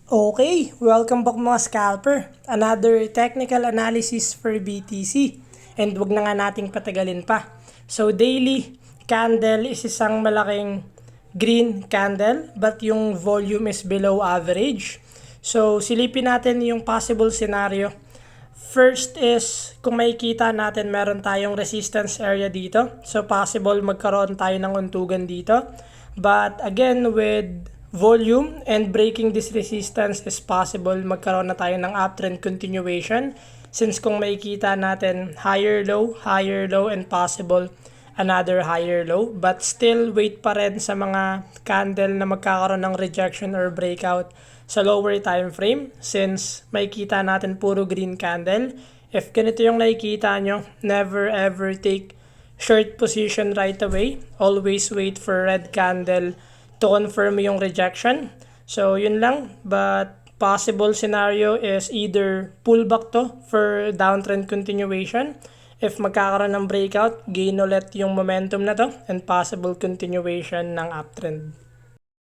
Okay, welcome back mga scalper. Another technical analysis for BTC. And wag na nga nating patagalin pa. So daily candle is isang malaking green candle but yung volume is below average. So silipin natin yung possible scenario. First is kung makikita natin meron tayong resistance area dito. So possible magkaroon tayo ng untugan dito. But again with volume and breaking this resistance is possible magkaroon na tayo ng uptrend continuation since kung makikita natin higher low and possible another higher low, but still wait pa rin sa mga candle na magkakaroon ng rejection or breakout sa lower time frame since makikita natin puro green candle. If ganito yung nakikita nyo, never ever take short position right away, always wait for red candle to confirm yung rejection. So yun lang, but possible scenario is either pullback to for downtrend continuation. If magkakaroon ng breakout, gain ulit yung momentum na to and possible continuation ng uptrend.